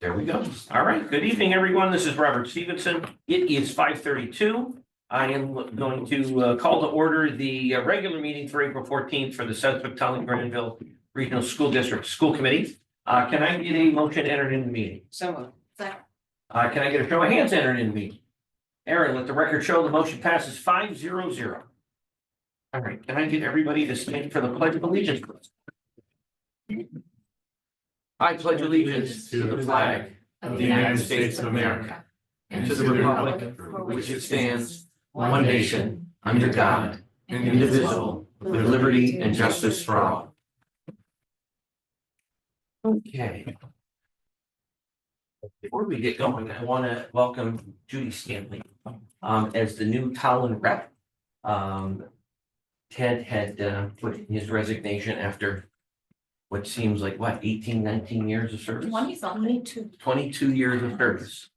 There we go. All right. Good evening, everyone. This is Robert Stevenson. It is 5:32. I am going to call to order the regular meeting for April 14th for the Southwick Granville Regional School District School Committee. Can I get a motion entered in the meeting? So moved. Can I get a show of hands entered in the meeting? Aaron, let the record show the motion passes 5-0-0. All right. Can I get everybody to stand for the Pledge of Allegiance? I pledge allegiance to the flag of the United States of America and to the republic for which it stands, one nation, under God, indivisible, with liberty and justice for all. Okay. Before we get going, I want to welcome Judy Stanley as the new Tallinn rep. Ted had put in his resignation after what seems like, 18, 19 years of service? 22 years of service.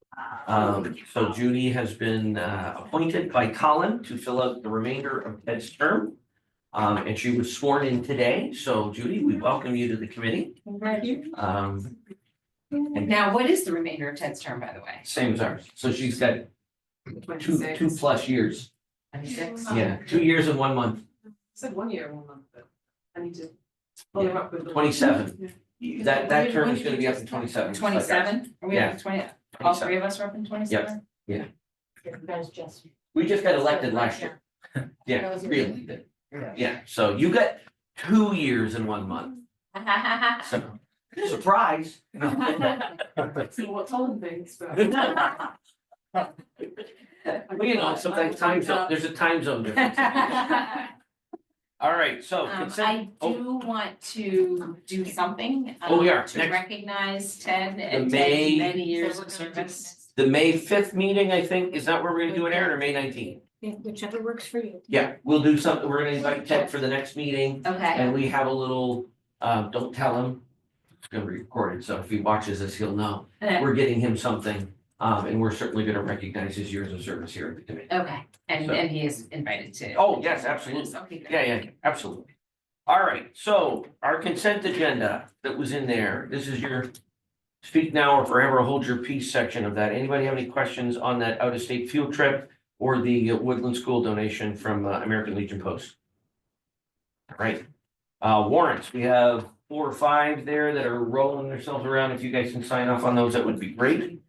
So Judy has been appointed by Colin to fill out the remainder of Ted's term. And she was sworn in today. So Judy, we welcome you to the committee. Thank you. And Now, what is the remainder of Ted's term, by the way? same as ours. So she's got two plus years. 26? Yeah, 2 years and 1 month, Said 1 year, 1 month, but I need to. Yeah. 27. That term is gonna be up in 27. 27? Are we up to 20? All three of us are up in 27? We just got elected last year. Yeah, really did. Yeah, so you got 2 years and 1 month. So, surprise. See what's on things, but. Well, you know, sometimes time zone, there's a time zone difference. All right, so consent. I do want to do something. We are. To Next. recognize Ted and May- Ted's many years of service. The May 5th meeting, I think, is that where we're gonna do it, Aaron, or May 19th? Whichever works for you. Yeah, we'll do something. We're gonna invite Ted for the next meeting. Okay, And we have a little, don't tell him, it's gonna be recorded, so if he watches this, he'll know. We're getting him something, and we're certainly gonna recognize his years of service here at the committee. okay, and So- he is invited to. Oh, yes, absolutely. Okay, great. Yeah, absolutely. All right, so our consent agenda that was in there, this is your speak now or forever hold your peace section of that. Anybody have any questions on that out-of-state field trip or the Woodland School donation from American Legion Post? All right, warrants, we have 4 or 5 there that are rolling themselves around. If you guys can sign off on those, that would be great.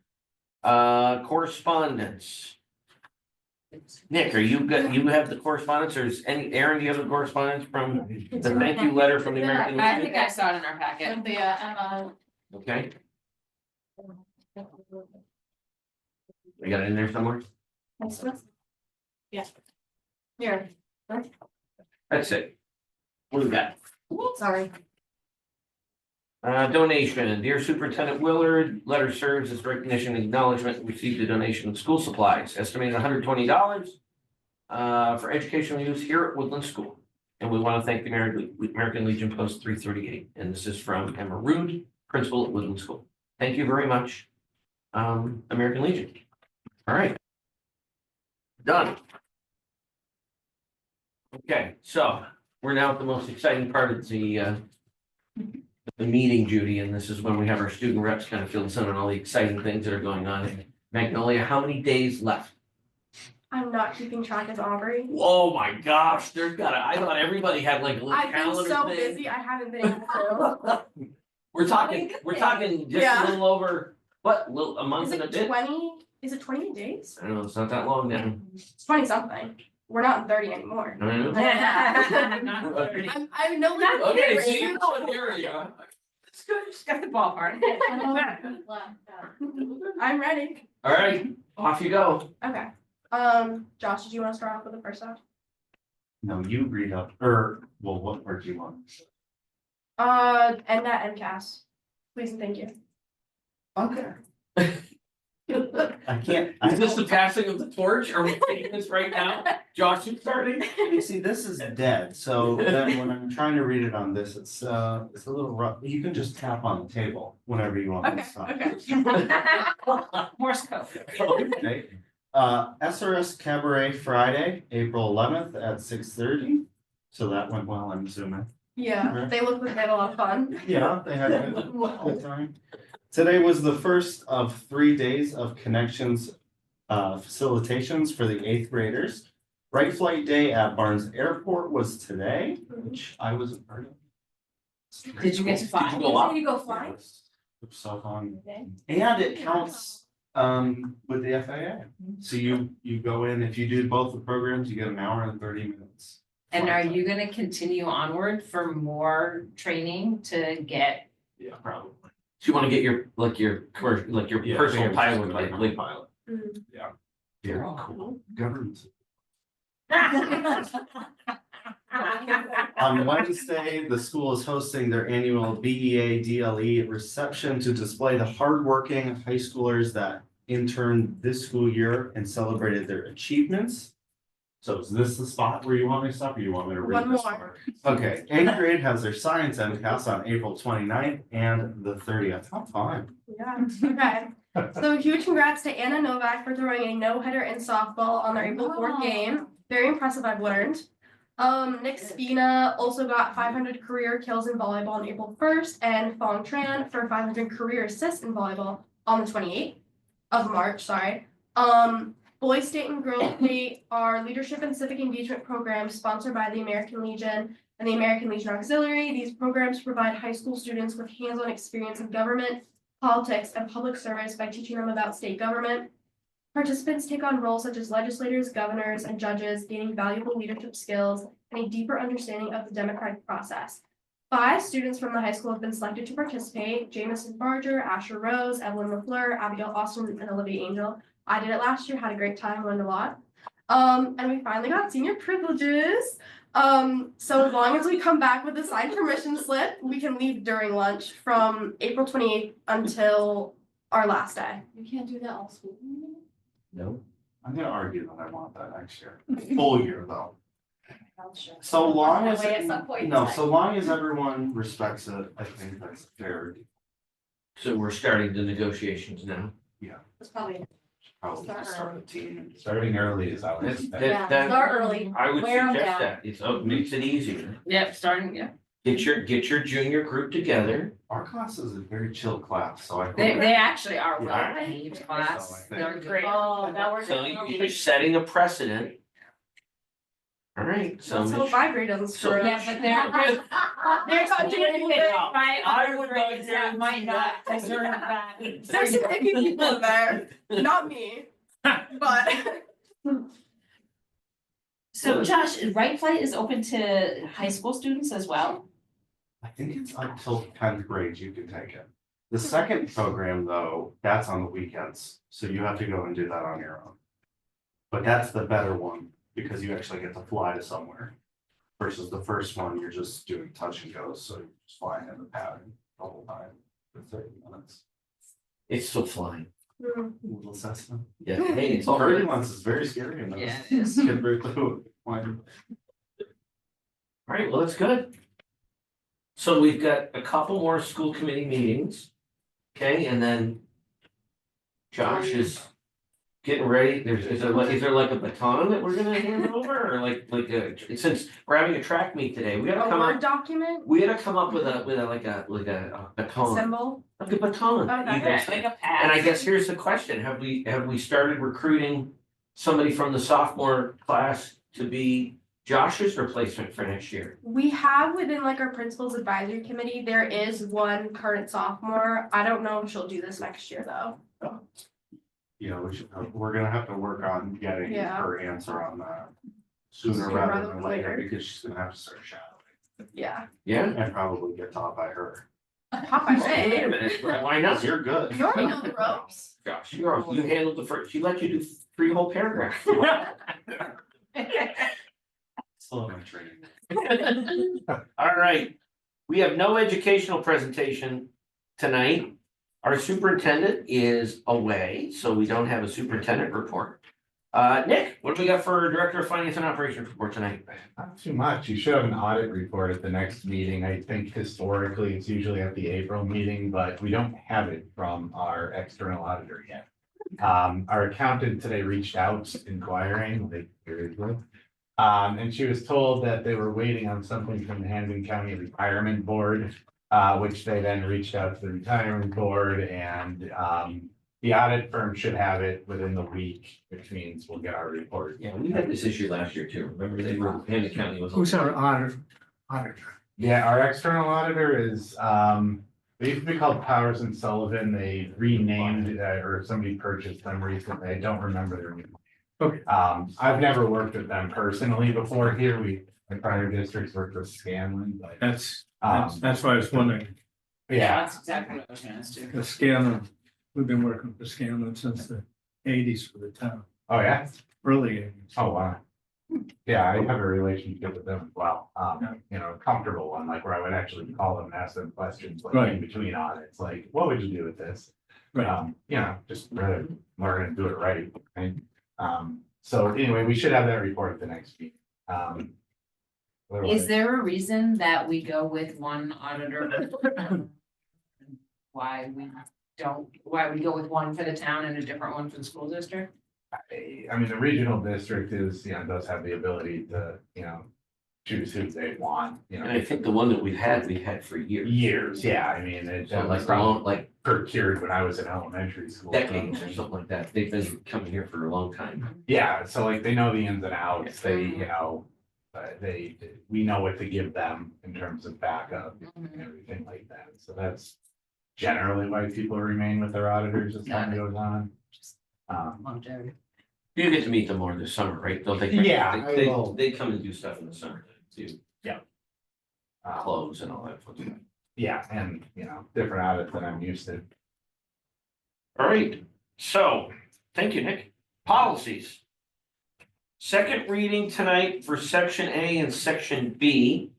Correspondence. Nick, you have the correspondence, or is Aaron, do you have the correspondence from the thank you letter from the American I Legion? think I saw it in our packet. Okay, we got it in there somewhere? Yes. Here. That's it. What do we got? Sorry. Donation, dear Superintendent Willard, letter serves as recognition and acknowledgement, received a donation of school supplies, estimated $120 for educational use here at Woodland School. And we want to thank the American Legion Post 338, and this is from Emma Rood, principal at Woodland School. Thank you very much, American Legion. All right. Done. Okay, so we're now at the most exciting part of the meeting, Judy, and this is when we have our student reps kind of fill us in on all the exciting things that are going on. Magnolia, how many days left? I'm not keeping track as Aubrey. Oh my gosh, I thought everybody had like a little I've been calendar so thing. busy, I haven't been able to. We're talking just Yeah. a little over, a month Is and a it bit? 20? Is it 20 days? I don't know, it's not that long now. It's 20 something. We're not 30 anymore. I don't know. I know. Okay, so you know an area. It's good, just got the ballpark. I'm ready. All right, off you go. Okay. Josh, did you want to start off with the first half? No, you read up, what part do you want? And that MCAS. Please and thank you. Okay. I can't. Is this the passing of the torch? Are we taking this right now? Josh, you starting? You see, this is dead, so then when I'm trying to read it on this, it's a little rough. You can just tap on the table whenever you want to stop. Okay. Morse code. Okay. SRS Cabaret Friday, April 11th at 6:30. So that went well, I'm assuming. Yeah, they look like they had a lot of fun. Yeah, they had a good time. Today was the first of 3 days of connections facilitations for the 8th graders. Right Flight Day at Barnes Airport was today, which I was a part of. Did you get to fly? Did you go up? Did you go fly? It was so fun. Okay. And it counts with the FAA. So you go in, if you do both the programs, you get an hour and 30 minutes. And are you gonna continue onward for more training to get? Yeah, probably. So you wanna get your commercial, like your personal pilot, like pilot. Mm. Yeah. Very cool. Government. On Wednesday, the school is hosting their annual BEA DLE reception to display the hardworking high schoolers that interned this school year and celebrated their achievements. So is this the spot where you want me to stop or you want me to read One this more. part? Okay, 8th grade has their science MCAS on April 29th and the 30th. How fun. Yeah, okay. So huge congrats to Anna Novak for throwing a no-hitter in softball on their April 4th game. Very impressive, I've learned. Nick Spina also got 500 career kills in volleyball on April 1st, and Fong Tran for 500 career assists in volleyball on the 28th of March, sorry. Boys State and Girls State are leadership and civic engagement programs sponsored by the American Legion and the American Legion Auxiliary. These programs provide high school students with hands-on experience in government, politics, and public service by teaching them about state government. Participants take on roles such as legislators, governors, and judges, gaining valuable leadership skills and a deeper understanding of the democratic process. 5 students from the high school have been selected to participate: Jamison Barger, Asher Rose, Evelyn LaFleur, Abigail Austin, and Olivia Angel. I did it last year, had a great time, learned a lot. And we finally got senior privileges. So as long as we come back with a signed permission slip, we can leave during lunch from April 28th until our last day. You can't do that all school. No. I'm gonna argue that I want that next year. Full year though. So long as, Way at some point in no, time. so long as everyone respects it, I think that's fair. So we're starting the negotiations now. It's probably. Probably Start start a team. Starting early is always That's, better. that, that, Start early. I would Wear 'em suggest down. that, it makes it easier. Yep, starting, yeah. Get your junior group together. Our class is a very chill class, so I. They actually are Yeah. well behaved class. So I think- They're great. Oh, now we're. So you're setting a precedent. All right, so. Let's hope my grade doesn't screw it Yeah, up. but they're not doing it by I other would grades not that might not deserve that. There's some icky people in there, not me, but. So Josh, Right Flight is open to high school students as well? I think it's up till 10th grade you can take it. The second program though, that's on the weekends, so you have to go and do that on your own. But that's the better one, because you actually get to fly to somewhere. Versus the first one, you're just doing touch and goes, so you're just flying in the pattern the whole time for 30 minutes. It's still flying. Little Cessna. Yeah, hey, it's It's 30 already. months is very scary in those. Yeah, it is. Get very through it. Why? All right, well, that's good. So we've got a couple more school committee meetings. Okay, and then Josh is getting ready. Is there like a baton that we're gonna hand over, or like since we're having a track meet today, we A gotta come Word up, document, we gotta come up with a baton, symbol. like a baton. Okay. You guys- Like a And I pass. guess here's the question, have we started recruiting somebody from the sophomore class to be Josh's replacement for next year? We have within like our principal's advisory committee, there is one current sophomore. I don't know if she'll do this next year though. Yeah, we're gonna have to work on getting Yeah. her answer on that sooner rather than later, because she's gonna have to start shadowing Yeah. Yeah? and probably get taught by her. Pop my Wait a say. minute, why not? You're good. You already know the ropes. Josh, you handled the first, she let you do 3 whole paragraphs. Still have my training. All right, we have no educational presentation tonight. Our superintendent is away, so we don't have a superintendent report. Nick, what do we got for Director of Finance and Operations report tonight? Not too much. You should have an audit report at the next meeting. I think historically it's usually at the April meeting, but we don't have it from our external auditor yet. Our accountant today reached out inquiring, like, seriously. And she was told that they were waiting on something from the Hampden County Retirement Board. which they then reached out to the retirement board and, the audit firm should have it within the week, which means we'll get our report. Yeah, we had this issue last year too. Remember they were, Hannah County was. Who's our auditor? Yeah, our external auditor is, they used to be called Powers and Sullivan. They renamed, or somebody purchased them recently. I don't remember their name. Okay. I've never worked with them personally before here. In prior districts worked with Scanlon, but, That's why I was wondering. yeah. That's exactly what I was gonna ask too. The Scanlon, we've been working for Scanlon since the eighties for the town, Oh, yeah? early eighties. Oh, wow. Yeah, I have a relationship with them as well. You know, a comfortable one, like where I would actually call them and ask them questions, like Right. in between audits, like, what would you do with this? Right. You know, just rather learn and do it right. And, so anyway, we should have that report at the next meeting. Is there a reason that we go with one auditor? Why we go with one for the town and a different one for the school district? I mean, the regional district is, you know, does have the ability to, you know, choose who they want, you And I know. think the one that we've had for years. Years, yeah, I mean, it So was like probably long, like procured when I was in elementary school. decades or something like that. They've been coming here for a long time. Yeah, so like they know the ins and outs, they, you know, we know what to give them in terms of backup and everything like that. So that's generally why people remain with their auditors as time goes on. Longevity. You get to meet them more this summer, right? Don't they? Yeah, I They will. they come and do stuff in the summer too, Um, clothes and all that fun stuff. Yeah, and, you know, different audits than I'm used to. All right, so, thank you, Nick. Policies. Second reading tonight for section A and section B.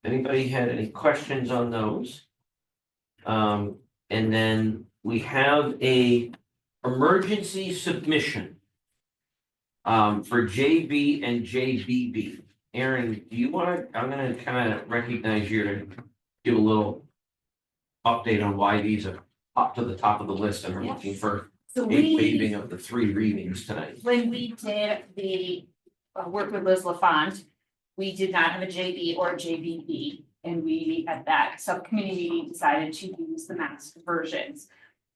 Anybody had any questions on those? And then we have a emergency submission for JB and JBB. Aaron, do you want to, I'm gonna kind of recognize you to give a little update on why these are up to the top of the list and we're looking for So a we, waiving of the 3 readings tonight. when we did the work with Liz LaFont, we did not have a JB or a JBB. And we, at that subcommittee meeting, decided to use the master versions.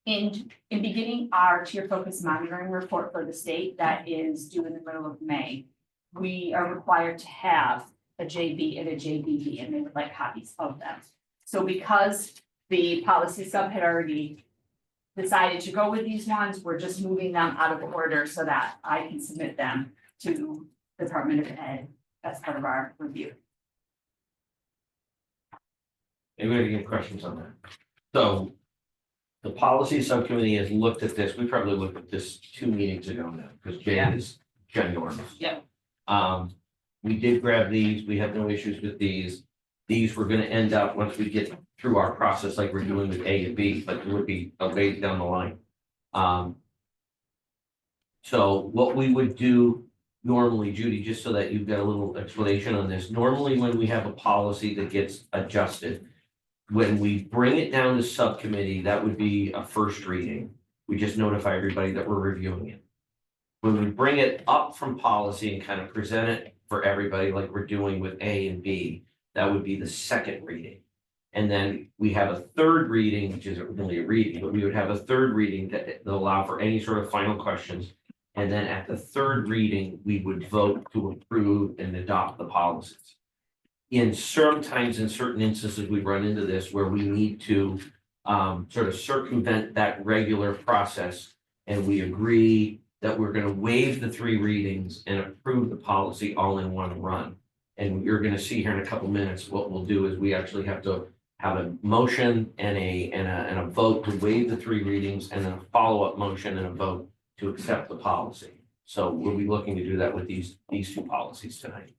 In beginning our tier focus monitoring report for the state that is due in the middle of May, we are required to have a JB and a JBB, and they would like copies of them. So because the policy sub had already decided to go with these ones, we're just moving them out of order so that I can submit them to the Department of Ed as part of our review. Anybody have any questions on that? So the policy subcommittee has looked at this. We probably looked at this 2 meetings ago now because Jay Yeah. is ginormous. Yep. We did grab these. We have no issues with these. These were gonna end up, once we get through our process like we're doing with A and B, but it would be a ways down the line. So what we would do normally, Judy, just so that you've got a little explanation on this, normally when we have a policy that gets adjusted, when we bring it down to subcommittee, that would be a first reading. We just notify everybody that we're reviewing it. When we bring it up from policy and kind of present it for everybody like we're doing with A and B, that would be the second reading. And then we have a third reading, which isn't really a reading, but we would have a third reading that will allow for any sort of final questions. And then at the third reading, we would vote to approve and adopt the policies. Sometimes in certain instances, we run into this where we need to sort of circumvent that regular process. And we agree that we're going to waive the 3 readings and approve the policy all in one run. And you're going to see here in a couple minutes, what we'll do is we actually have to have a motion and a vote to waive the 3 readings and then a follow-up motion and a vote to accept the policy. So we'll be looking to do that with these 2 policies tonight.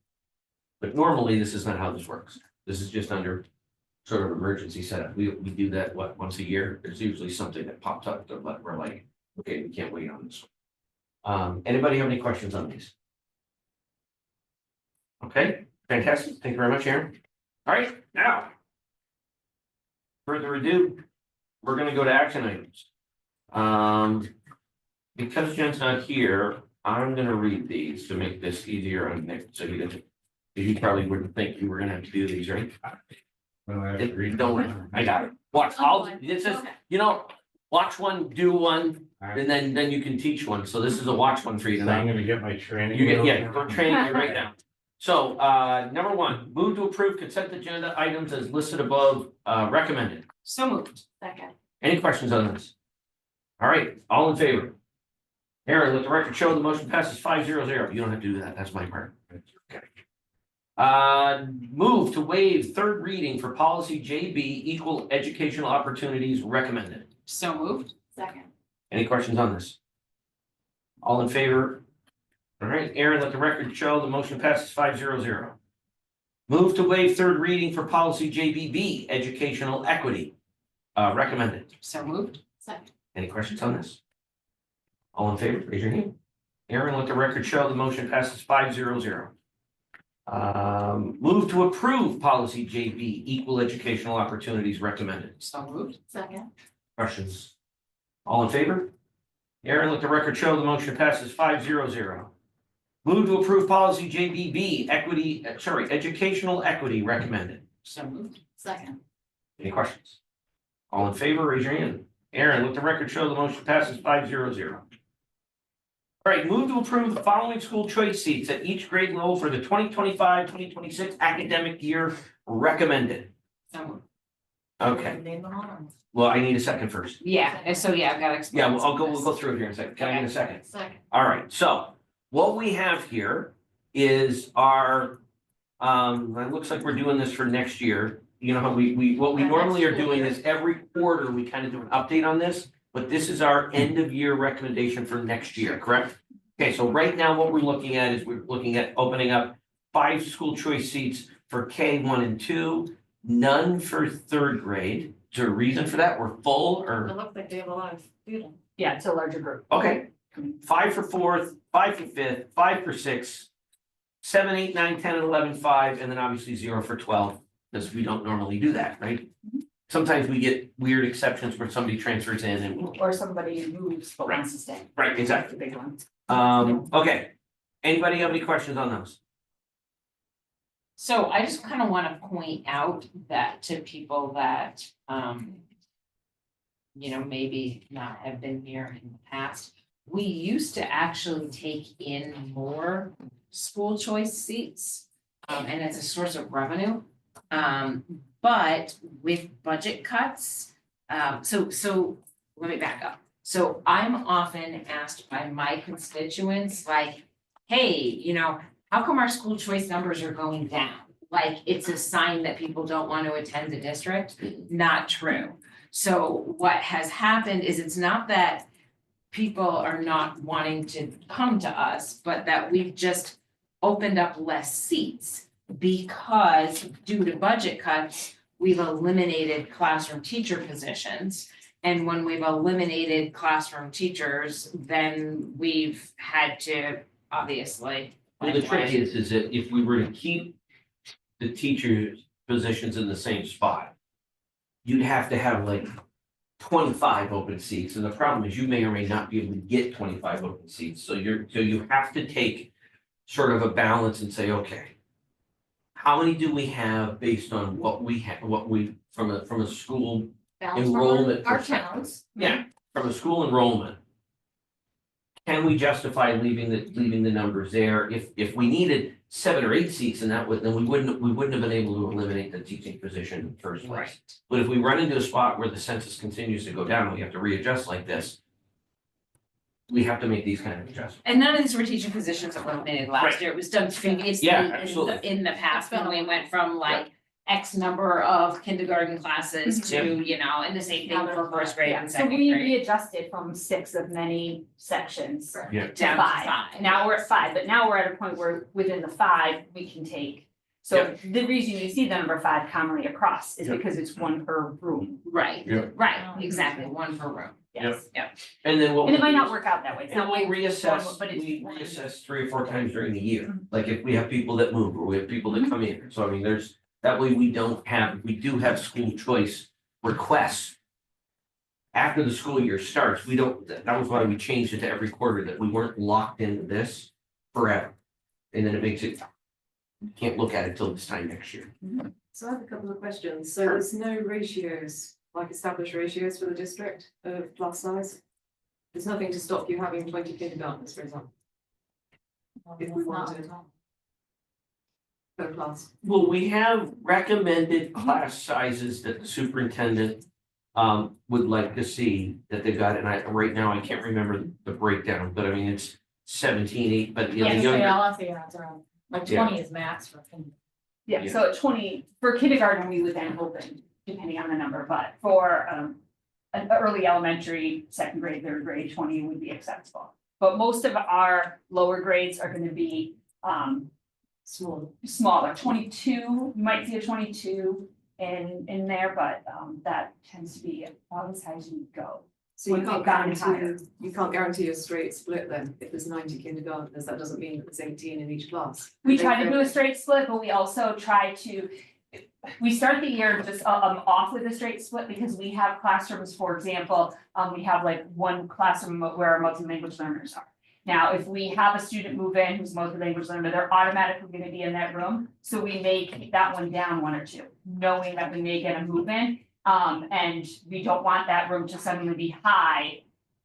But normally, this is not how this works. This is just under sort of emergency setup. We do that, once a year? There's usually something that pops up that we're like, okay, we can't wait on this one. Anybody have any questions on these? Okay, fantastic. Thank you very much, Aaron. All right, now. Further ado, we're gonna go to action items. Because Jen's not here, I'm gonna read these to make this easier on Nick, so he doesn't. You probably wouldn't think you were gonna have to do these, right? Well, I have to read. Don't worry, I got it. Watch, this is, you know, watch one, do one, and then you can teach one. So this is a watch one for you So I'm tonight. gonna get my training. You get, wheels yeah, now. go training you right now. So, number one, move to approve consent agenda items as listed above, recommended. So moved. Second. Any questions on this? All right, all in favor? Aaron, let the record show the motion passes 5-0-0. You don't have to do that. That's my part. Okay. Move to waive third reading for policy JB equal educational opportunities recommended. So moved. Second. Any questions on this? All in favor? All right, Aaron, let the record show the motion passes 5-0-0. Move to waive third reading for policy JBB educational equity recommended. So moved. Second. Any questions on this? All in favor, raise your hand. Aaron, let the record show the motion passes 5-0-0. Move to approve policy JB equal educational opportunities recommended. So moved. Second. Questions? All in favor? Aaron, let the record show the motion passes 5-0-0. Move to approve policy JBB educational equity recommended. So moved. Second. Any questions? All in favor, raise your hand. Aaron, let the record show the motion passes 5-0-0. All right, move to approve the following school choice seats at each grade level for the 2025-2026 academic year recommended. So moved. Okay, well, I need a second first. Yeah, and so yeah, I've got to explain. Yeah, we'll some of go this. through it here in a second. Can I get a second? Second. All right, so what we have here is our, it looks like we're doing this for next year. You know how what we Yeah, normally next are doing year. is every quarter, we kind of do an update on this, but this is our end of year recommendation for next year, correct? Okay, so right now what we're looking at is we're looking at opening up 5 school choice seats for K1 and 2, none for third grade. Is there a reason for that? We're full or? looks like they have a lot of students. Yeah, it's a larger group. Okay, 5 for fourth, 5 for fifth, 5 for sixth, 7, 8, 9, 10, and 11, 5, and then obviously 0 for 12, because we don't normally do that, right? Sometimes we get weird exceptions where somebody transfers in and, Or somebody moves but wants to stay. right, exactly. The big one. Okay. Anybody have any questions on those? So I just kind of want to point out that to people that, maybe not have been here in the past. We used to actually take in more school choice seats, and it's a source of revenue. But with budget cuts, so let me back up. So I'm often asked by my constituents, like, hey, how come our school choice numbers are going down? Like, it's a sign that people don't want to attend the district. Not true. So what has happened is it's not that people are not wanting to come to us, but that we've just opened up less seats because due to budget cuts, we've eliminated classroom teacher positions. And when we've eliminated classroom teachers, then we've had to obviously. Well, the trick is that if we were to keep the teachers' positions in the same spot, you'd have to have like 25 open seats, and the problem is you may or may not be able to get 25 open seats, so you have to take sort of a balance and say, okay, how many do we have based on what we have, from a school enrollment Our perspective? towns. Yeah, from a school enrollment. Can we justify leaving the numbers there? If we needed 7 or 8 seats and then we wouldn't have been able to eliminate the teaching position in the first place. Right. But if we run into a spot where the census continues to go down, we have to readjust like this. We have to make these kind of adjustments. And none of these were teaching positions that were eliminated last Right. year. It was done previously Yeah, in absolutely. in the past, when we went from like X number of kindergarten classes to, and the same thing for first grade and So second we grade. readjusted from 6 of many sections Yeah. to Down to 5. five. Now we're at 5, but now we're at a point where within the 5, we can take. So the reason you see the number 5 commonly across is Yeah. because it's 1 per room. Right, Yeah. right, exactly, 1 per room. Yes. And then what? And it might we'll not do work out that way. It's And not we'll like reassess, but it's we one. reassess 3 or 4 times during the year, like if we have people that move or we have people that come in, so I mean, that way we do have school choice requests. After the school year starts, that was why we changed it to every quarter, that we weren't locked into this forever. And then it makes it, you can't look at it till this time next year. So I have a couple of questions. So there's no ratios, like established ratios for the district of class size? There's nothing to stop you having 20 kindergartners, for example, if we wanted per class. Well, we have recommended class sizes that the superintendent would like to see that they've got, and right now I can't remember the breakdown, but I mean, it's 17, 8, but you know, the younger. I'll figure out around, like Yeah. 20 is max for kindergarten. Yeah, so at 20, for kindergarten, we would then open, depending on the number, but for an early elementary, second grade, third grade, 20 would be acceptable. But most of our lower grades are gonna be smaller, 22, you might see a 22 in there, but that tends to be about as high as you go. So you Would can't be gotten guarantee a straight split then, if there's 90 kindergartners, that doesn't mean that there's 18 in each class. We try to do a straight split, but we also try to, we start the year just off with a straight split because we have classrooms, for example, we have like one classroom where our multi-language learners are. Now, if we have a student move in who's multi-language learner, they're automatically gonna be in that room, so we may keep that one down one or two, knowing that we may get a move in. And we don't want that room to suddenly be high.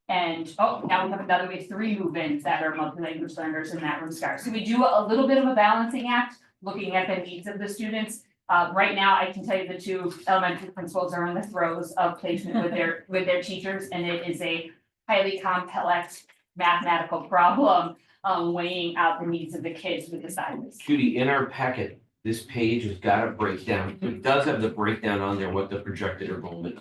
And, oh, now we have another, we have 3 move-ins that are multi-language learners in that room scarce. So we do a little bit of a balancing act, looking at the needs of the students. Right now, I can tell you the 2 elementary principals are in the throes of placement with their teachers, and it is a highly complex mathematical problem, weighing out the needs of the kids with the sizes. Judy, in our packet, this page has got a breakdown. It does have the breakdown on there, what the projected enrollment.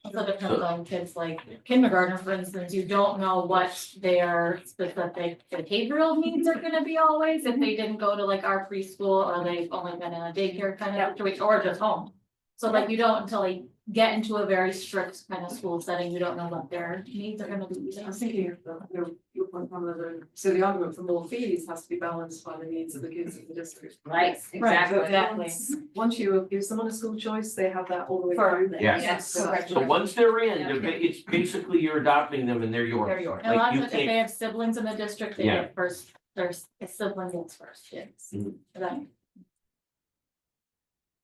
Also depends on kids like kindergarten, for instance, you don't know what their specific behavioral needs are gonna be always, if they didn't go to like our preschool, or they've only been in a daycare kind of situation, or just home. So like you don't until they get into a very strict kind of school setting, you don't know what their needs are gonna be. I was thinking of your point, Pamela, so the argument for more fees has to be balanced by the needs of the kids in the district. Right, But exactly. once you give someone a school choice, they have that all the way For- through. Yes. Yes. So that's So once they're in, Yeah. it's basically you're adopting them and they're yours. They're yours. And a lot Like of you times, if they can't, have siblings in the district, they Yeah. get first, their sibling gets first, yes. Mhm. That-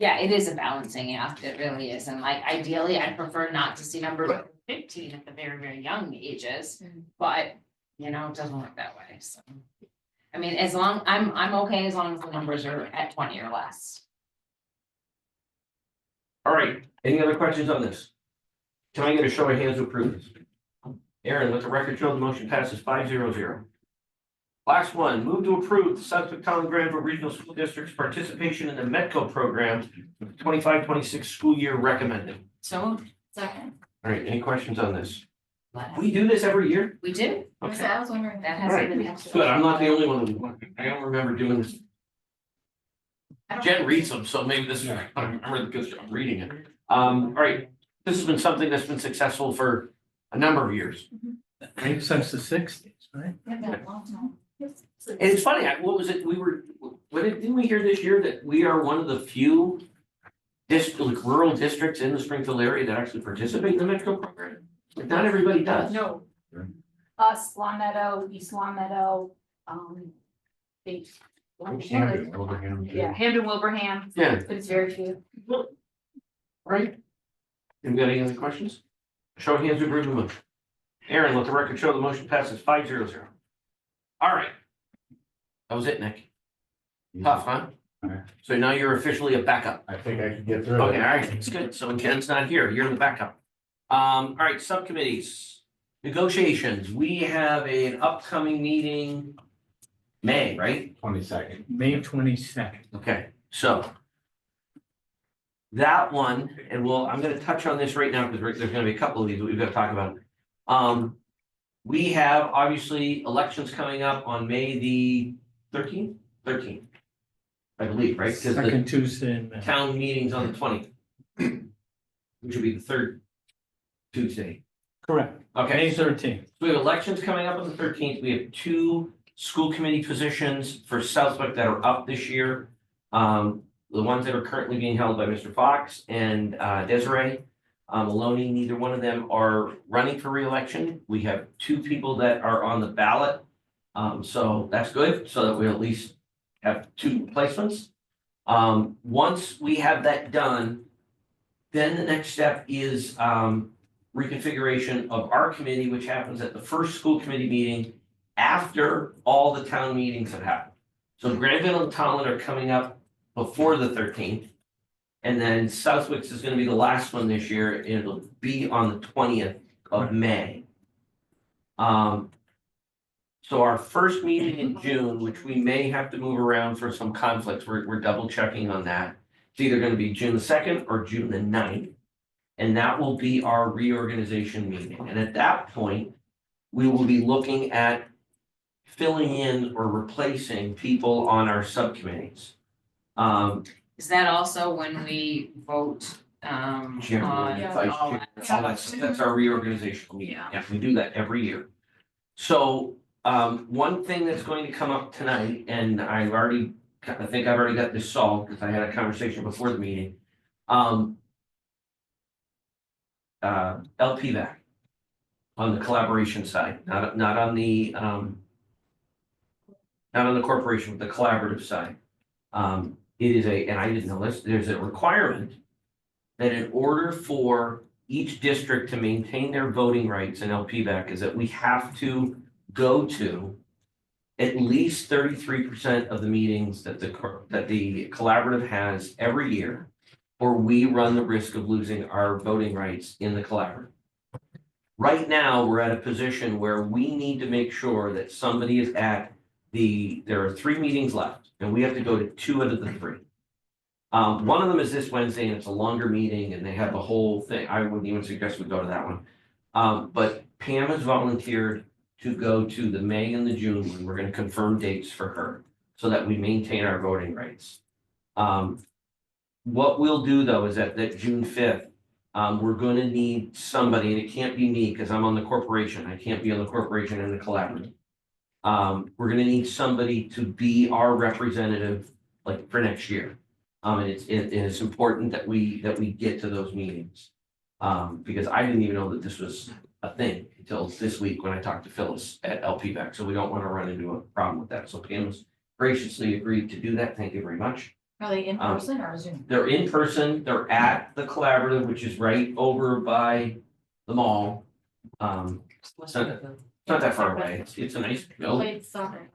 Yeah, it is a balancing act, it really is, and like ideally, I'd prefer not to see numbers of 15 at the very, very young ages. But, you know, it doesn't work that way, so. I mean, as long, I'm okay as long as the numbers are at 20 or less. all right, any other questions on this? Can I get a show of hands to approve this? Aaron, let the record show the motion passes 500. Last one, move to approve the Southwick Town and Granville Regional School District's participation in the METCO program, 25-26 school year recommended. So, Second. All right, any questions on this? We do this every year? we do, Okay, I was wondering. that all hasn't right, been. actually- good, I'm not the only one who, I don't remember doing this. I don't- Jen reads them, so maybe this is, I don't remember because I'm reading it. All right, this has been something that's been successful for a number of years. Since the 60s, right? And it's funny, what was it, didn't we hear this year that we are one of the few like rural districts in the Springfield area that actually participate in the METCO program? Like, not everybody does. No. Us, Long Meadow, East Long Meadow, they. Camden, Wilbraham, too. Yeah, Hampton, Wilbraham, Yeah, but it's very few. right. You got any other questions? Show of hands to approve the motion. Aaron, let the record show the motion passes 500. All right. That was it, Nick. Tough, huh? Okay. So now you're officially a backup. I think I can get through Okay, it. all right, it's good. So Ken's not here. You're the backup. All right, subcommittees. Negotiations. We have an upcoming meeting, May, right? 22nd. May 22nd. Okay, so that one, and I'm gonna touch on this right now because there's gonna be a couple of these that we've got to talk about. We have obviously elections coming up on May the 13th, I believe, right? Because the Second Tuesday in May. town meeting's on the 20th. Which will be the third Tuesday. Correct. Okay, May so 13th. we have elections coming up on the 13th. We have 2 school committee positions for Southwick that are up this year. The ones that are currently being held by Mr. Fox and Desiree Maloney, neither one of them are running for reelection. We have 2 people that are on the ballot. So that's good, so that we at least have 2 replacements. Once we have that done, then the next step is reconfiguration of our committee, which happens at the first school committee meeting after all the town meetings have happened. So Granville and Tolland are coming up before the 13th. And then Southwick's is gonna be the last one this year, and it'll be on the 20th of May. So our first meeting in June, which we may have to move around for some conflicts, we're double checking on that. It's either gonna be June the 2nd or June the 9th. And that will be our reorganization meeting. And at that point, we will be looking at filling in or replacing people on our subcommittees. Is that also when we vote, Chairman, on vice all chair, that? all that's our reorganization meeting. Yeah, we do that every year. So, one thing that's going to come up tonight, and I think I've already got this solved, because I had a conversation before the meeting. LPVAC on the collaboration side, not on the corporation, but the collaborative side. It is and I didn't know this, there's a requirement that in order for each district to maintain their voting rights in LPVAC is that we have to go to at least 33% of the meetings that the collaborative has every year, or we run the risk of losing our voting rights in the collaborative. Right now, we're at a position where we need to make sure that somebody is at there are 3 meetings left, and we have to go to 2 out of the 3. One of them is this Wednesday, and it's a longer meeting, and they have the whole thing. I wouldn't even suggest we go to that one. But Pam has volunteered to go to the May and the June one. We're gonna confirm dates for her, so that we maintain our voting rights. What we'll do, though, is that June 5th, we're gonna need somebody, and it can't be me, because I'm on the corporation. I can't be on the corporation and the collaborative. We're gonna need somebody to be our representative, like, for next year. And it's important that we get to those meetings. Because I didn't even know that this was a thing until this week when I talked to Phyllis at LPVAC, so we don't want to run into a problem with that. So Pam's graciously agreed to do that. Thank you very much. Are they in person or Zoom? They're in person, they're at the collaborative, which is right over by the mall. It's not that far away, it's a nice building. Played soccer.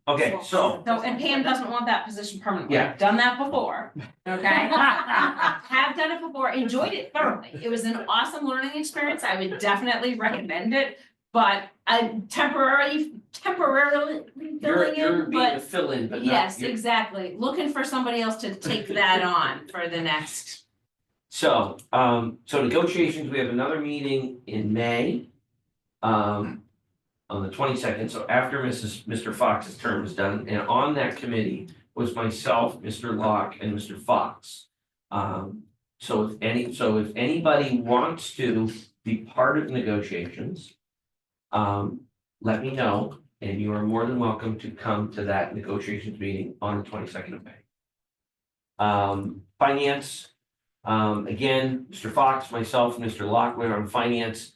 Okay, so, So, and Pam doesn't want that position permanently. Yeah. I've done that before, okay? Have done it before, enjoyed it thoroughly. It was an awesome learning experience. I would definitely recommend it. But I'm temporarily filling you're in, being a but fill-in, but not. yes, you're- exactly. Looking for somebody else to take that on for the next. So, negotiations, we have another meeting in May. On the 22nd, so after Mr. Fox's term is done, and on that committee was myself, Mr. Locke, and Mr. Fox. So if anybody wants to be part of negotiations, let me know, and you are more than welcome to come to that negotiations meeting on the 22nd of May. Finance, again, Mr. Fox, myself, and Mr. Locke, we're on finance.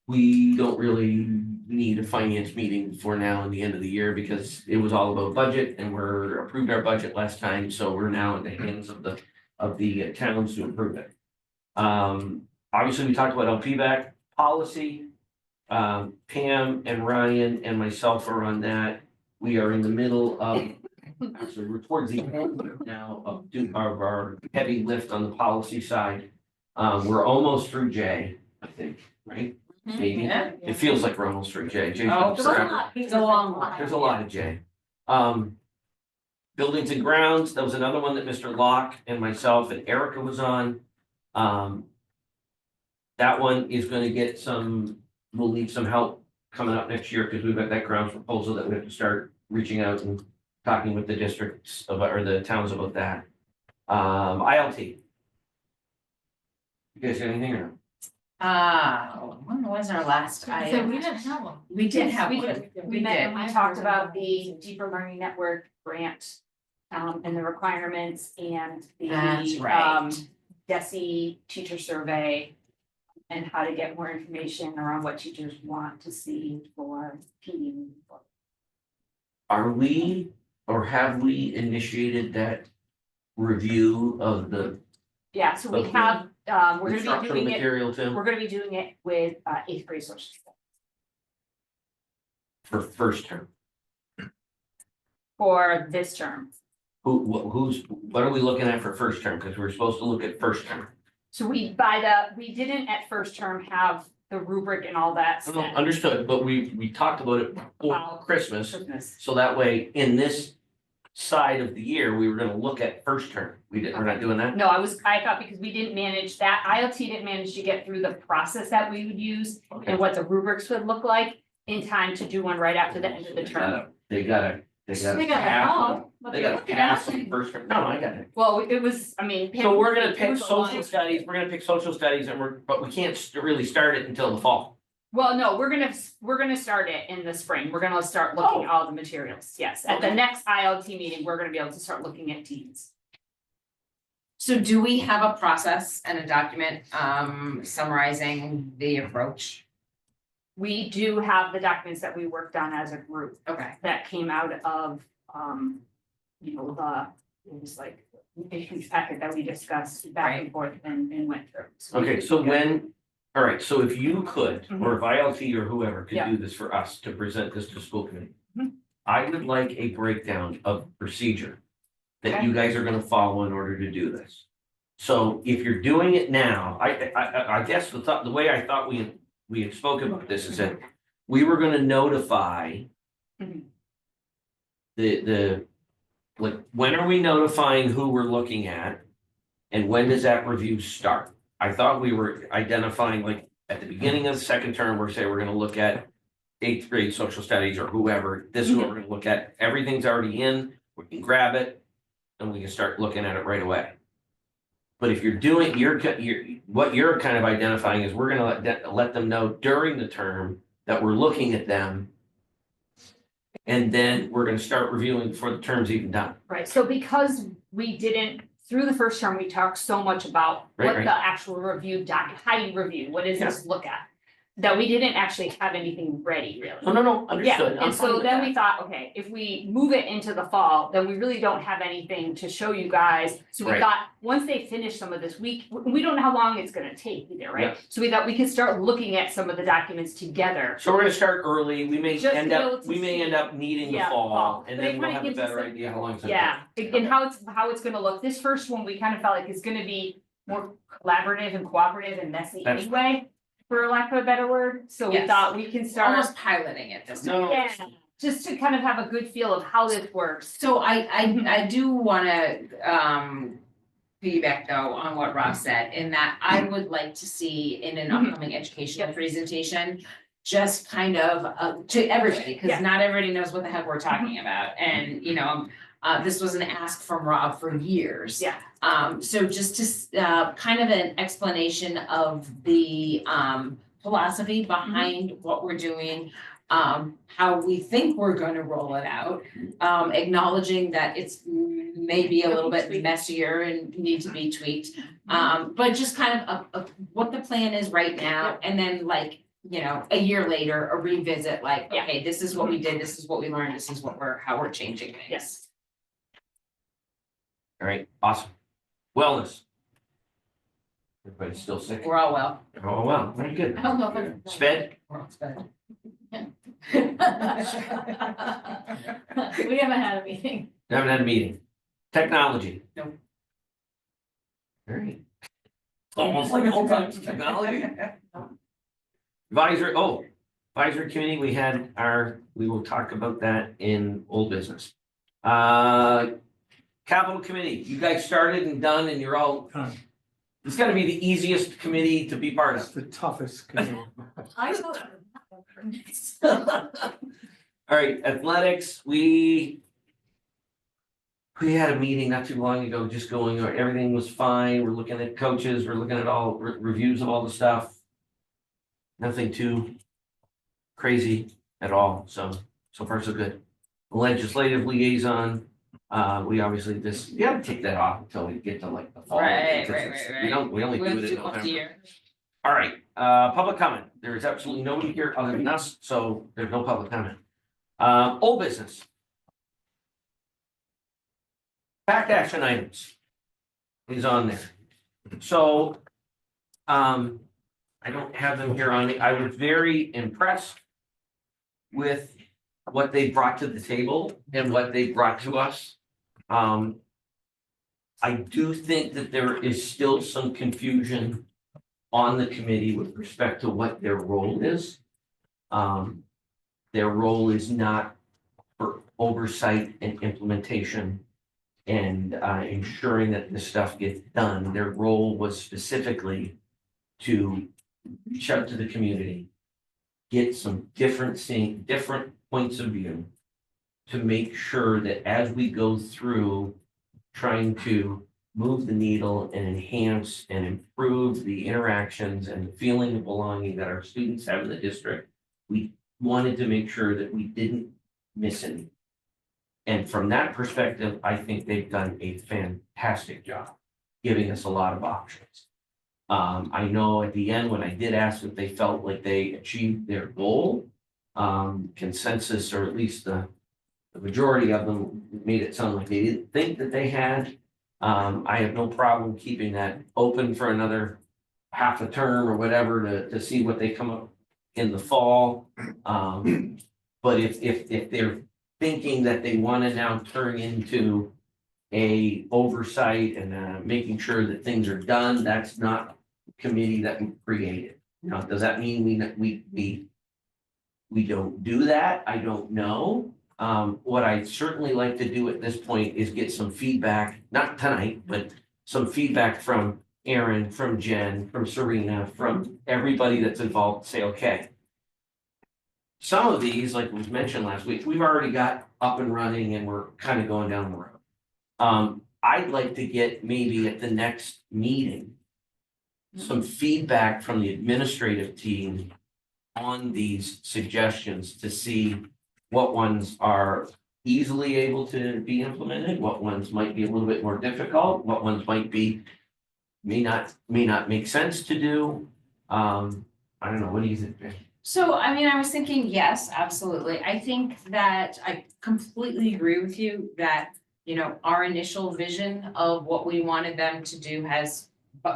We don't really need a finance meeting for now and the end of the year because it was all about budget and we're approved our budget last time, so we're now in the hands of the towns to approve it. Obviously, we talked about LPVAC policy. Pam and Ryan and myself are on that. We are in the middle of, actually, we're towards the end now of our heavy lift on the policy side. We're almost through J, I think, right? Maybe. Yeah. It feels like we're almost through J. J's Oh, been forever. it's a long one. There's a lot of J. Buildings and grounds, that was another one that Mr. Locke and myself and Erica was on. That one is gonna get we'll need some help coming up next year because we've got that grounds proposal that we have to start reaching out and talking with the districts or the towns about that. ILT. You guys got anything or? When was our last So item? we didn't have one. We did have We one. did. We met did. and we talked about the Deeper Learning Network grant, and the requirements and That's the, right. DESI teacher survey. And how to get more information around what teachers want to see for PD. Are we or have we initiated that review of the Yeah, so we Okay. have, we're gonna be instructional doing it, material too, we're gonna be doing it with eighth grade social studies for first term? for this term. What are we looking at for first term? Because we're supposed to look at first term. So we didn't at first term have the rubric and all that No, stuff. understood, but we talked about it before Christmas, Christmas. so that way in this side of the year, we were gonna look at first term. We're not doing that? No, I thought because we didn't manage that, ILT didn't manage to get through the process that we would use Okay. and what the rubrics would look like in time to do one right after the end of the term. They gotta They got pass. all, but They they're gotta looking pass at the it. first term. No, I got it. Well, it was, I mean. So we're gonna it pick was a social lot. studies, and but we can't really start it until the fall. Well, no, we're gonna start it in the spring. We're gonna start looking at all the materials. Yes, at the Okay. next ILT meeting, we're gonna be able to start looking at teens. So do we have a process and a document summarizing the approach? We do have the documents that we worked on as a group Okay. that came out of, it was like a huge packet that we discussed back and forth and went through. So we- Okay, so all right, so if you could, or if ILT or whoever could Yeah. do this for us to present this to school committee. Mhm. I would like a breakdown of procedure that Okay. you guys are gonna follow in order to do this. So if you're doing it now, I guess the way I thought we had spoken about this is that we were gonna notify Mhm. like, when are we notifying who we're looking at? And when does that review start? I thought we were identifying, like, at the beginning of the second term, we're saying we're gonna look at eighth grade social studies or whoever, this is what we're gonna look at, everything's already in, we can grab it, and we can start looking at it right away. But if you're doing, what you're kind of identifying is we're gonna let them know during the term that we're looking at them. And then we're gonna start reviewing before the term's even done. Right, so because we didn't, through the first term, we talked so much about Right, what right. the actual review how do you review, what does this look at? That we didn't actually have anything ready, really. No, Yeah, understood. I'm and fine so with then that. we thought, okay, if we move it into the fall, then we really don't have anything to show you guys. So we Right. thought, once they finish some of this week, we don't know how long it's gonna take either, Yeah. right? So we thought we could start looking at some of the documents together. So we're gonna start early, we may Just to end be able up, to we may see- end up needing the Yeah, fall, fall. and But then it we'll kinda have a gives us better a- idea how long it's gonna Yeah, and how it's gonna look. This first one, we kind of felt like it's gonna be more collaborative and cooperative and messy That's- anyway, for lack of a better word. So we Yes. thtake we can start, Almost piloting it this time. No, yeah, just to kind of have a good feel of how this works. So I do wanna piggyback though on what Rob said, in that I would like to see in an Mhm. upcoming educational presentation. Just kind of to everybody, Yeah. because not everybody knows what the heck we're talking about, and this was an ask from Rob for years. Yeah. So just to kind of an explanation of the philosophy behind what we're doing. How we think we're gonna roll it out, acknowledging that it's maybe a little bit messier and need to be tweaked. But just kind of what the plan is right now, and then like, a year later, a revisit, like, Yeah. okay, this is what we did, this is what we learned, this is how we're changing things. Yes. all right, awesome. Wellness. Everybody's still sick? We're all well. Oh, well, very good. I don't know if I'm. Sped? We're all sped. We haven't had a meeting. Haven't had a meeting. Technology? No. Very. Almost like old times technology. Advisory committee, we will talk about that in old business. Capital committee, you guys started and done and you're all, it's gotta be the easiest committee to be part It's of. the toughest committee. I know. All right, athletics, we had a meeting not too long ago, just going, everything was fine, we're looking at coaches, we're looking at all reviews of all the stuff. Nothing too crazy at all, so far so good. Legislative liaison, we obviously you gotta take that off until we get to like the fall. Right. We only We're do it in once a November. year. All right, public comment. There is absolutely nobody here other than us, so there's no public comment. Old business. Fact action items is on there. So, I don't have them here on me. I was very impressed with what they brought to the table and what they brought to us. I do think that there is still some confusion on the committee with respect to what their role is. Their role is not for oversight and implementation and ensuring that this stuff gets done. Their role was specifically to reach out to the community, get some different points of view to make sure that as we go through trying to move the needle and enhance and improve the interactions and the feeling of belonging that our students have in the district, we wanted to make sure that we didn't miss any. And from that perspective, I think they've done a fantastic job, giving us a lot of options. I know at the end, when I did ask if they felt like they achieved their goal, consensus, or at least the majority of them made it sound like they didn't think that they had. I have no problem keeping that open for another half a term or whatever to see what they come up in the fall. But if they're thinking that they want to now turn into a oversight and making sure that things are done, that's not the committee that we created. Now, does that mean we don't do that? I don't know. What I'd certainly like to do at this point is get some feedback, not tonight, but some feedback from Aaron, from Jen, from Serena, from everybody that's involved, say, okay. Some of these, like was mentioned last week, we've already got up and running and we're kind of going down the road. I'd like to get maybe at the next meeting some feedback from the administrative team on these suggestions to see what ones are easily able to be implemented, what ones might be a little bit more difficult, what ones might be may not make sense to do. I don't know, what do you think? So, I mean, I was thinking, yes, absolutely. I think that I completely agree with you that, you know, our initial vision of what we wanted them to do has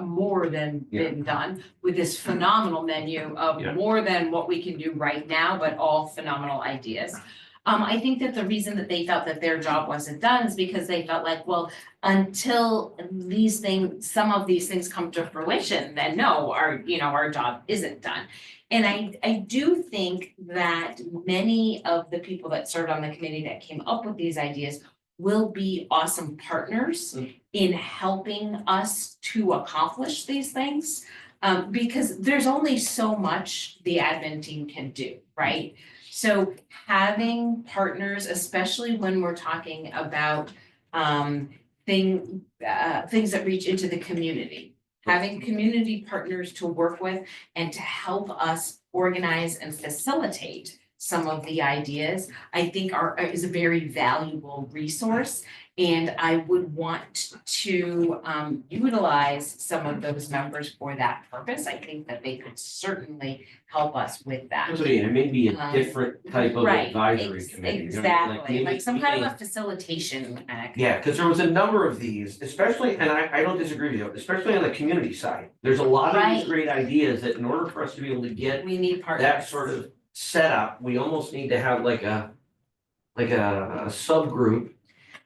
more than been done with this phenomenal menu of more than what we can do right now, but all phenomenal ideas. I think that the reason that they felt that their job wasn't done is because they felt like, well, until some of these things come to fruition, then no, our job isn't done. And I do think that many of the people that served on the committee that came up with these ideas will be awesome partners in helping us to accomplish these things. Because there's only so much the admin team can do, right? So having partners, especially when we're talking about things that reach into the community, having community partners to work with and to help us organize and facilitate some of the ideas, I think is a very valuable resource. And I would want to utilize some of those members for that purpose. I think that they could certainly help us with that. So yeah, maybe a different type of advisory committee. Exactly, like some kind of a facilitation. Yeah, because there was a number of these, especially, and I don't disagree with you, especially on the community side. There's a lot of these great ideas that in order for us to be able to get We need partners. that sort of setup, we almost need to have like a subgroup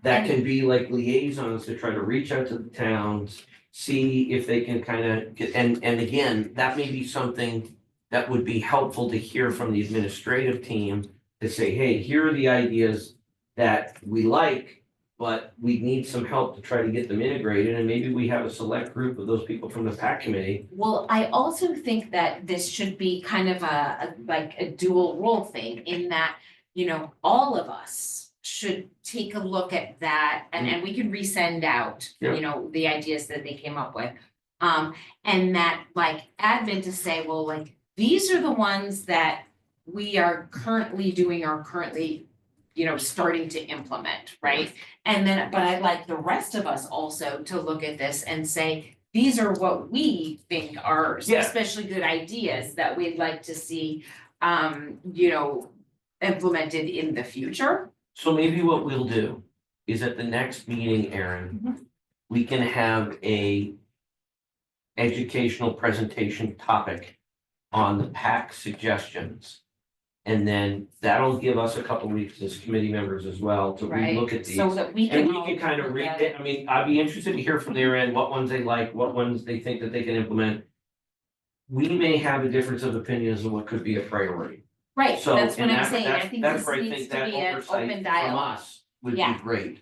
that can be like liaisons to try to reach out to the towns, see if they can kind of get, and again, that may be something that would be helpful to hear from the administrative team to say, hey, here are the ideas that we like, but we need some help to try to get them integrated, and maybe we have a select group of those people from the PAC committee. Well, I also think that this should be kind of a dual role thing in that, you know, all of us should take a look at that and we can resend out, you know, the ideas that they came up with. And that like admin to say, well, like, these are the ones that we are currently doing or currently, you know, starting to implement, right? And then, but I'd like the rest of us also to look at this and say, these are what we think are especially good ideas that we'd like to see, you know, implemented in the future. So maybe what we'll do is at the next meeting, Aaron, we can have a educational presentation topic on the PAC suggestions. And then that'll give us a couple weeks as committee members as well to Right, relook at these. so that we can. And we all can kind of look read at it. I mean, I'd be interested to hear from their end, what ones they like, what ones they think that they can implement. We may have a difference of opinions on what could be a priority. Right, So, that's what and I'm that's, saying, I that's, think that's this where I needs think to that be an oversight open from dialogue. us would be Yeah. great.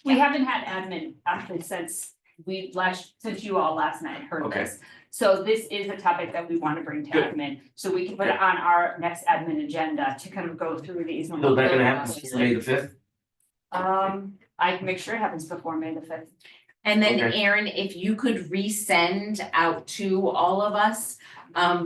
We haven't had admin actually since since you all last night heard Okay. this. So this is a topic that we want to bring to Good. admin, so we can put it on our next admin agenda to kind of go through these. So that gonna happen before May the 5th? I can make sure it happens before May the 5th. And then Okay. Aaron, if you could resend out to all of us,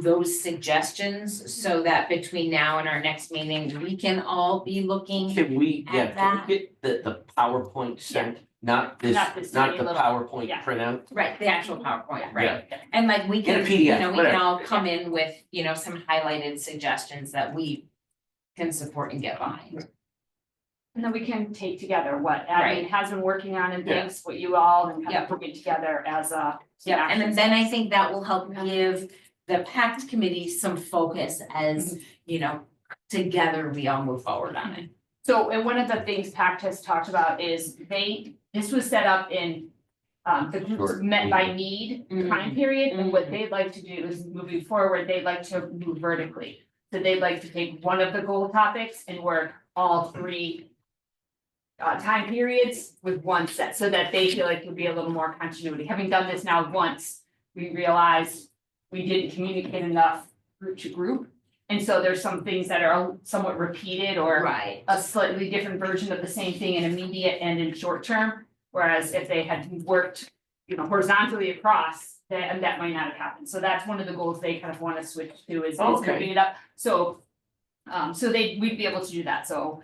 those suggestions, so that between now and our next meeting, we can all be looking. Can we, yeah, At can that. we get the PowerPoint sent, not this, Not this not tiny the little- PowerPoint yeah. printout? Right, the actual PowerPoint, Yeah. right? And like we Get a can, PDF, you know, we can whatever. all come in with, you know, some highlighted suggestions that we can support and get behind. And then we can take together what Right. admin has been working on and Yeah. things, what you all, and kind Yeah. of put it together as a. Yeah, and then I think that will help give the PACT committee some focus as, you know, together we all move forward on it. So, and one of the things PACT has talked about is this was set up in the groups Short met by meeting. need Mhm. time period, and what they'd like to do is moving forward, they'd like to move vertically. So they'd like to take one of the goal topics and work all three time periods with one set, so that they feel like there'll be a little more continuity. Having done this now once, we realized we didn't communicate enough group to group. And so there's some things that are somewhat repeated or Right. a slightly different version of the same thing in immediate and in short term. Whereas if they had worked, you know, horizontally across, that might not have happened. So that's one of the goals they kind of want to switch to is Okay. moving it up. So we'd be able to do that. So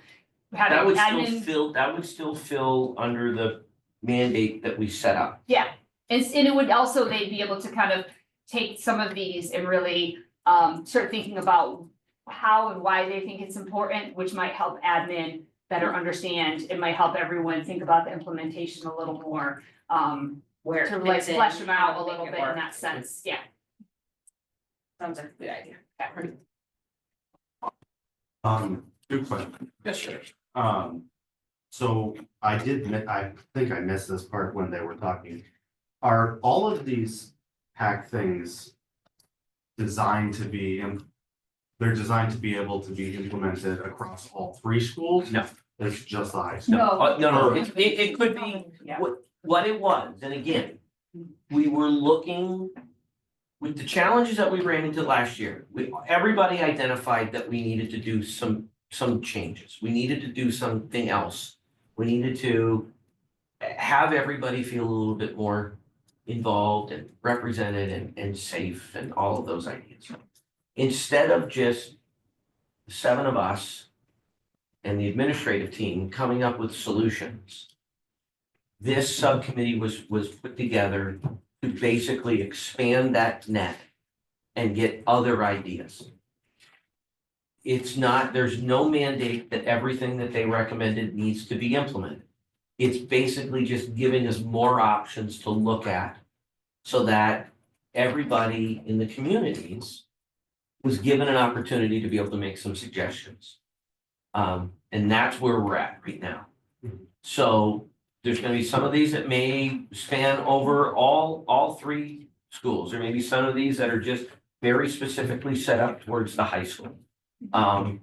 having That would admin. still fill under the mandate that we set up. Yeah, and it would also, they'd be able to kind of take some of these and really start thinking about how and why they think it's important, which might help admin better understand. It might help everyone think about the implementation a little more, Where to it like fits in, flesh them how out to a make little it bit in work. that sense, yeah. Sounds like a good idea. Good question. Yes, sure. So I think I missed this part when they were talking. Are all of these hack things designed to be, they're designed to be able to be implemented across all three schools? No. It's just the high school. No, it could be, Yeah. what it was, and again, we were looking. With the challenges that we ran into last year, everybody identified that we needed to do some changes. We needed to do something else. We needed to have everybody feel a little bit more involved and represented and safe and all of those ideas. Instead of just the 7 of us and the administrative team coming up with solutions, this subcommittee was put together to basically expand that net and get other ideas. It's not, there's no mandate that everything that they recommended needs to be implemented. It's basically just giving us more options to look at so that everybody in the communities was given an opportunity to be able to make some suggestions. And that's where we're at right now. So there's gonna be some of these that may span over all three schools. There may be some of these that are just very specifically set up towards the high school.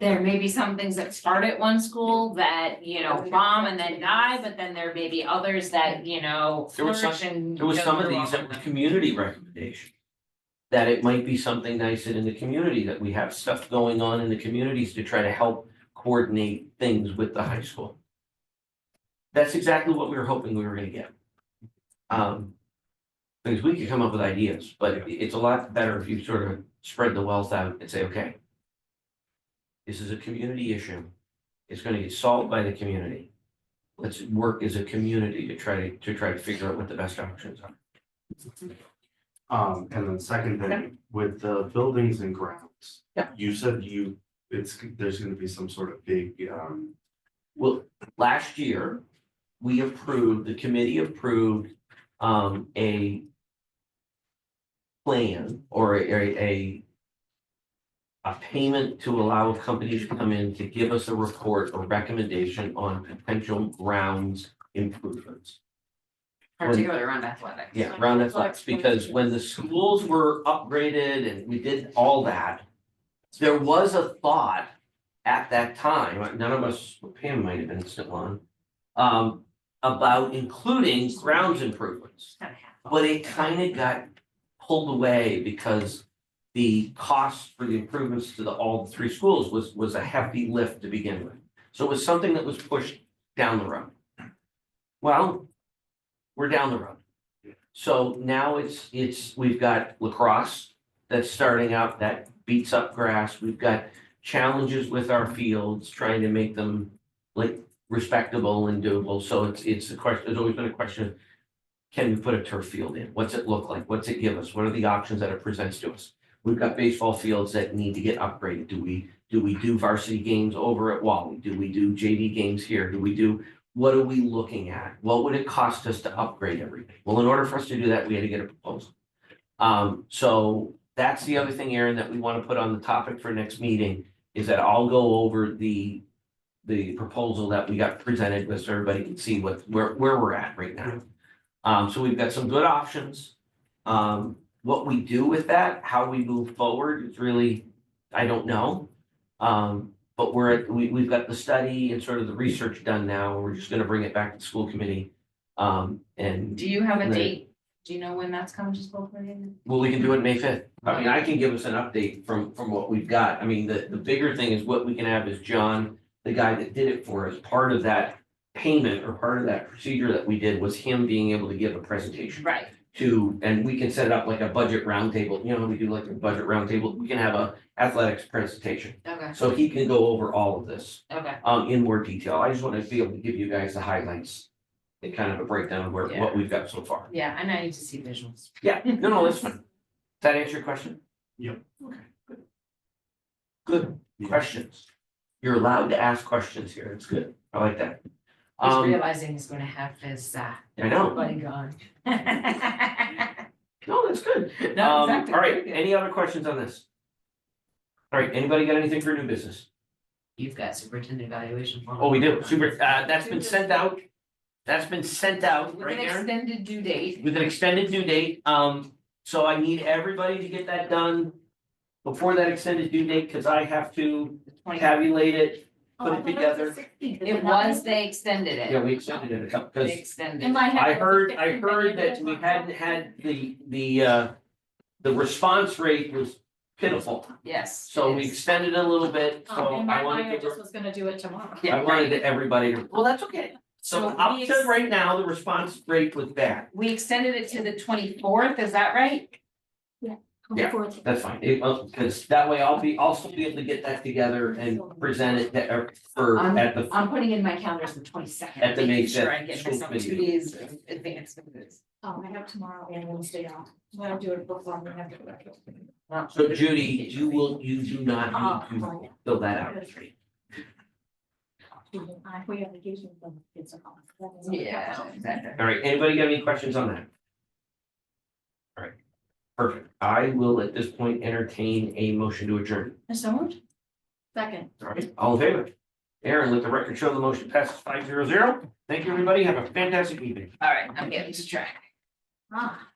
There may be some things that start at one school that, you know, bomb and then die, but then there may be others that, you know, There was flourish and. There was go some of through these all that were them. community recommendations. That it might be something nice in the community, that we have stuff going on in the communities to try to help coordinate things with the high school. That's exactly what we were hoping we were gonna get. Because we could come up with ideas, but it's a lot better if you sort of spread the wealth out and say, okay. This is a community issue. It's gonna get solved by the community. Let's work as a community to try to figure out what the best options are. And then second thing, with the buildings and grounds. Yeah. You said there's gonna be some sort of big, Well, last year, the committee approved, a plan or a payment to allow companies to come in to give us a report or recommendation on potential grounds improvements. Particularly around athletics. Yeah, around athletics, because when the schools were upgraded and we did all that, there was a thought at that time, none of us, Pam might have been still on, about including grounds improvements. But it kind of got pulled away because the cost for the improvements to all three schools was a hefty lift to begin with. So it was something that was pushed down the road. Well, we're down the road. So now we've got lacrosse that's starting out, that beats up grass. We've got challenges with our fields, trying to make them like respectable and doable. So it's a question, there's always been a question of, can we put a turf field in? What's it look like? What's it give us? What are the options that it presents to us? We've got baseball fields that need to get upgraded. Do we do varsity games over at Wally? Do we do JV games here? What are we looking at? What would it cost us to upgrade everything? Well, in order for us to do that, we had to get a proposal. So that's the other thing, Aaron, that we want to put on the topic for next meeting, is that I'll go over the proposal that we got presented with, so everybody can see where we're at right now. So we've got some good options. What we do with that, how we move forward, is really, I don't know. But we've got the study and sort of the research done now, and we're just gonna bring it back to the school committee. And, Do you have a Right. date? Do you know when that's coming to school committee? well, we can do it May 5th. I mean, I can give us an update from what we've got. I mean, the bigger thing is what we can have is John, the guy that did it for us, part of that payment or part of that procedure that we did was him being able to give a presentation. Right. And we can set it up like a budget roundtable, we do like a budget roundtable, we can have a athletics presentation. Okay, So he can go over all of this, okay. in more detail. I just want to be able to give you guys the highlights and kind of a breakdown of what we've got so far. Yeah, and I need to see visuals. Yeah, no, that's fine. Does that answer your question? Yep. Okay, good. Good questions. You're allowed to ask questions here. It's good. I like that. He's Um, realizing he's gonna have his, I know. buddy gone. No, that's good. No, exactly. All right, any other questions on this? All right, anybody got anything for new business? You've got superintendent evaluation form. Oh, we do. Super, that's been sent out. That's been sent out, With right, an Aaron? extended due date. With an extended due date. So I need everybody to get that done before that extended due date, because I have to tabulate it, put it together. It was, they extended it. Yeah, we extended it a couple, They because extended. In my it. head. I heard that we hadn't had the response rate was pitiful. Yes. So it we is. extended it a little bit, so In I my mind, I wanted just to, was gonna do it tomorrow. Yeah, I wanted everybody to, well, that's okay. So So up we to right now, the response rate was bad. We extended it to the 24th, is that right? Yeah. That's fine, because that way I'll still be able to get that together and present it at the. I'm putting in my calendar as the 22nd. At the May making sure I 5th get school myself 2 committee. days of advance notice. Oh, I have tomorrow and Wednesday off. I'm gonna do it before we have to. So Judy, you do not need to fill that out. We have vacation from kids are home. Yeah, exactly. All right, anybody got any questions on that? All right, perfect. I will at this point entertain a motion to adjourn. So moved. Second. All right, all in favor? Aaron, let the record show the motion passes 5-0. Thank you, everybody. Have a fantastic evening. All right, I'm getting to track. Ah.